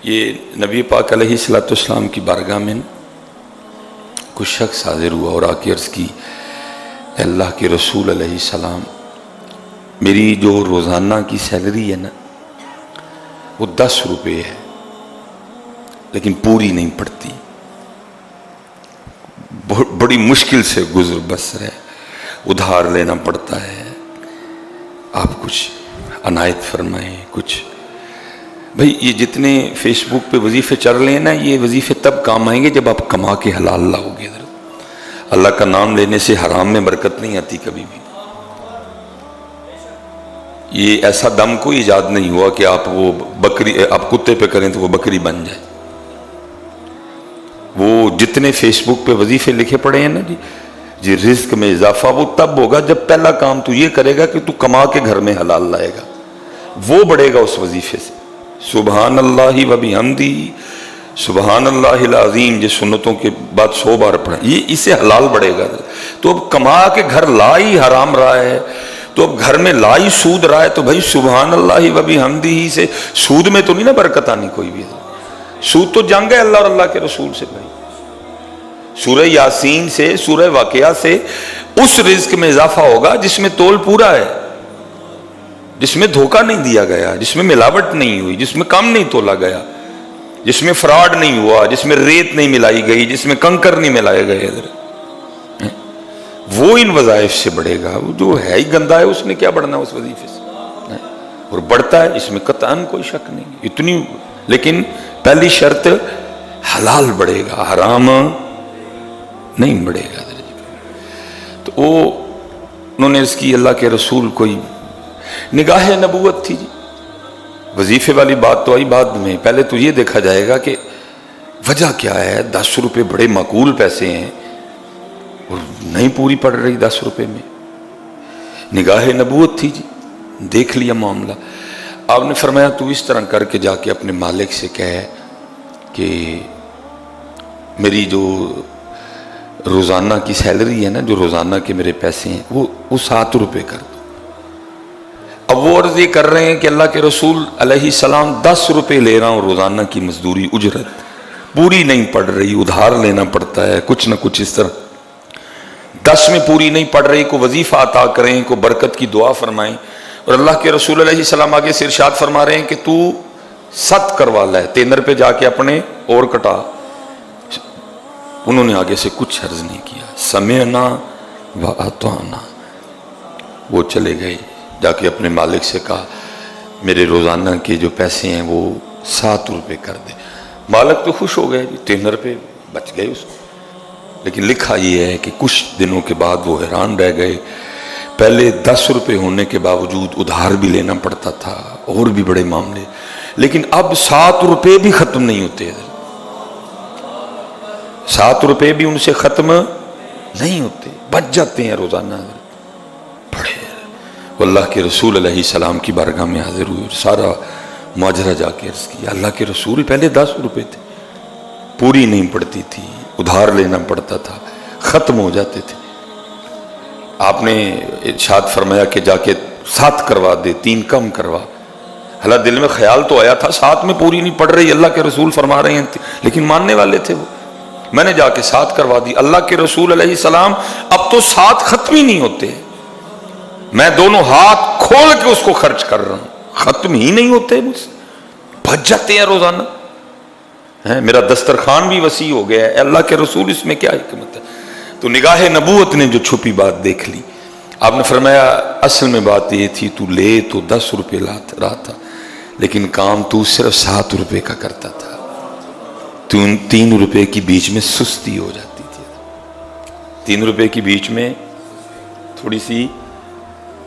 یہ نبی پاک علیہ الصلوۃ والسلام کی بارگاہ میں کچھ شخص حاضر ہوا اور آ کے عرض کی، اے اللہ کے رسول علیہ السلام، میری جو روزانہ کی سیلری ہے نا وہ 10 روپے ہے، لیکن پوری نہیں پڑتی، بڑی مشکل سے گزر بسر ہے، ادھار لینا پڑتا ہے، آپ کچھ عنایت فرمائیں کچھ۔ بھئی یہ جتنے فیس بک پہ وظیفے چل رہے ہیں نا، یہ وظیفے تب کام آئیں گے جب آپ کما کے حلال لاؤ گے۔ اللہ کا نام لینے سے حرام میں برکت نہیں آتی کبھی بھی۔ یہ ایسا دم کوئی ایجاد نہیں ہوا کہ آپ وہ بکری آپ کتے پہ کریں تو وہ بکری بن جائے۔ وہ جتنے فیس بک پہ وظیفے لکھے پڑے ہیں نا جی رزق میں اضافہ، وہ تب ہوگا جب پہلا کام تو یہ کرے گا کہ تو کما کے گھر میں حلال لائے گا، وہ بڑھے گا اس وظیفے سے۔ سبحان اللہ و بحمدہ سبحان اللہ العظیم، یہ سنتوں کے بعد 100 بار پڑھیں، یہ اسے حلال بڑھے گا۔ تو اب کما کے گھر لائی حرام رہا ہے، تو اب گھر میں لائی سود رہا ہے، تو بھائی سبحان اللہ و بحمدہ سے سود میں تو نہیں نا برکت آنی کوئی بھی۔ سود تو جنگ ہے اللہ اور اللہ کے رسول سے۔ بھائی سورہ یاسین سے، سورہ واقعہ سے اس رزق میں اضافہ ہوگا جس میں تول پورا ہے، جس میں دھوکہ نہیں دیا گیا، جس میں ملاوٹ نہیں ہوئی، جس میں کم نہیں تولا گیا، جس میں فراڈ نہیں ہوا، جس میں ریت نہیں ملائی گئی، جس میں کنکر نہیں ملائے گئے۔ وہ ان وظائف سے بڑھے گا۔ وہ جو ہے ہی گندا ہے، اس نے کیا بڑھنا اس وظیفے سے، اور بڑھتا ہے، اس میں قطعاً کوئی شک نہیں اتنی۔ لیکن پہلی شرط حلال بڑھے گا، حرام نہیں بڑھے گا۔ تو وہ انہوں نے اس کی اللہ کے رسول کوئی نگاہ نبوت تھی جی۔ وظیفے والی بات تو آئی بعد میں، پہلے تو یہ دیکھا جائے گا کہ وجہ کیا ہے۔ 10 روپے بڑے معقول پیسے ہیں اور نہیں پوری پڑ رہی 10 روپے میں۔ نگاہ نبوت تھی جی، دیکھ لیا معاملہ۔ آپ نے فرمایا تو اس طرح کر کے جا کے اپنے مالک سے کہے کہ میری جو روزانہ کی سیلری ہے نا، جو روزانہ کے میرے پیسے ہیں وہ 7 روپے کر دو۔ اب وہ عرض یہ کر رہے ہیں کہ اللہ کے رسول علیہ السلام 10 روپے لے رہا ہوں روزانہ کی مزدوری اجرت، پوری نہیں پڑ رہی، ادھار لینا پڑتا ہے کچھ نہ کچھ اس طرح۔ 10 میں پوری نہیں پڑ رہی، کو وظیفہ عطا کریں، کو برکت کی دعا فرمائیں۔ اور اللہ کے رسول علیہ السلام آگے سے ارشاد فرما رہے ہیں کہ تو 7 کروا لے، تینر پہ جا کے اپنے اور کٹا۔ انہوں نے آگے سے کچھ عرض نہیں کیا، سمعنا و اطعنا۔ وہ چلے گئے، جا کے اپنے مالک سے کہا میرے روزانہ کے جو پیسے ہیں وہ 7 روپے کر دے۔ مالک تو خوش ہو گئے، تینر پہ بچ گئے اس کو۔ لیکن لکھا یہ ہے کہ کچھ دنوں کے بعد وہ حیران رہ گئے، پہلے 10 روپے ہونے کے باوجود ادھار بھی لینا پڑتا تھا اور بھی بڑے معاملے، لیکن اب 7 روپے بھی ختم نہیں ہوتے، 7 روپے بھی ان سے ختم نہیں ہوتے، بچ جاتے ہیں روزانہ۔ بڑے اللہ کے رسول علیہ السلام کی بارگاہ میں حاضر ہوئے اور سارا ماجرا جا کے عرض کیا، اللہ کے رسول پہلے 10 روپے تھے، پوری نہیں پڑتی تھی، ادھار لینا پڑتا تھا، ختم ہو جاتے تھے۔ آپ نے ارشاد فرمایا کہ جا کے 7 کروا دے، 3 کم کروا۔ حالانکہ دل میں خیال تو آیا تھا 7 میں پوری نہیں پڑ رہی، اللہ کے رسول فرما رہے ہیں، لیکن ماننے والے تھے وہ۔ میں نے جا کے 7 کروا دی۔ اللہ کے رسول علیہ السلام اب تو 7 ختم ہی نہیں ہوتے، میں دونوں ہاتھ کھول کے اس کو خرچ کر رہا ہوں، ختم ہی نہیں ہوتے مجھ سے، بچ جاتے ہیں روزانہ۔ میرا دسترخوان بھی وسیع ہو گیا ہے، اللہ کے رسول اس میں کیا حکمت ہے؟ تو نگاہ نبوت نے جو چھپی بات دیکھ لی۔ آپ نے فرمایا اصل میں بات یہ تھی تو لے تو 10 روپے رہا تھا، لیکن کام تو صرف 7 روپے کا کرتا تھا، تو 3 روپے کی بیچ میں سستی ہو جاتی تھی، 3 روپے کی بیچ میں تھوڑی سی،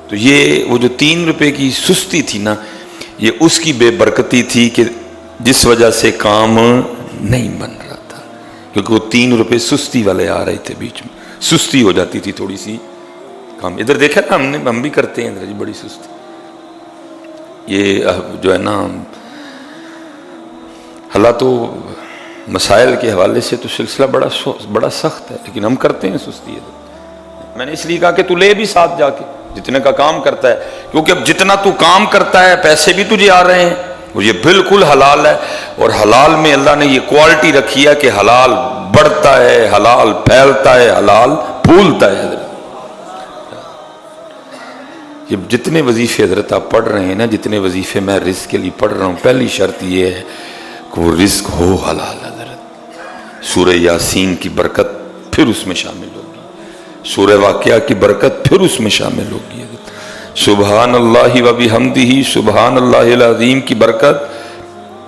تو یہ وہ جو 3 روپے کی سستی تھی نا، یہ اس کی بے برکتی تھی کہ جس وجہ سے کام نہیں بن رہا تھا، کیونکہ وہ 3 روپے سستی والے آ رہے تھے بیچ میں، سستی ہو جاتی تھی تھوڑی سی کام۔ ادھر دیکھا نا ہم بھی کرتے ہیں ادھر جی بڑی سستی۔ یہ جو ہے نا اللہ تو مسائل کے حوالے سے تو سلسلہ بڑا سخت ہے، لیکن ہم کرتے ہیں سستی ادھر۔ میں نے اس لیے کہا کہ تو لے بھی ساتھ جا کے جتنے کا کام کرتا ہے، کیونکہ اب جتنا تو کام کرتا ہے پیسے بھی تجھے آ رہے ہیں، وہ یہ بالکل حلال ہے، اور حلال میں اللہ نے یہ کوالٹی رکھی ہے کہ حلال بڑھتا ہے، حلال پھیلتا ہے، حلال پھولتا ہے۔ یہ جتنے وظیفے حضرت آپ پڑھ رہے ہیں نا، جتنے وظیفے میں رزق کے لیے پڑھ رہا ہوں، پہلی شرط یہ ہے کہ وہ رزق ہو حلال۔ حضرت سورہ یاسین کی برکت پھر اس میں شامل ہوگی، سورہ واقعہ کی برکت پھر اس میں شامل ہوگی، سبحان اللہ و بحمدہ سبحان اللہ العظیم کی برکت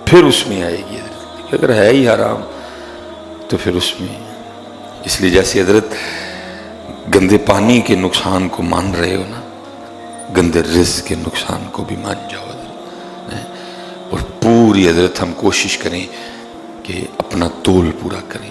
پھر اس میں آئے گی۔ حضرت اگر ہے ہی حرام تو پھر اس میں، اس لیے جیسے حضرت گندے پانی کے نقصان کو مان رہے ہو نا، گندے رزق کے نقصان کو بھی مان جاؤ حضرت، اور پوری حضرت ہم کوشش کریں کہ اپنا تول پورا کریں۔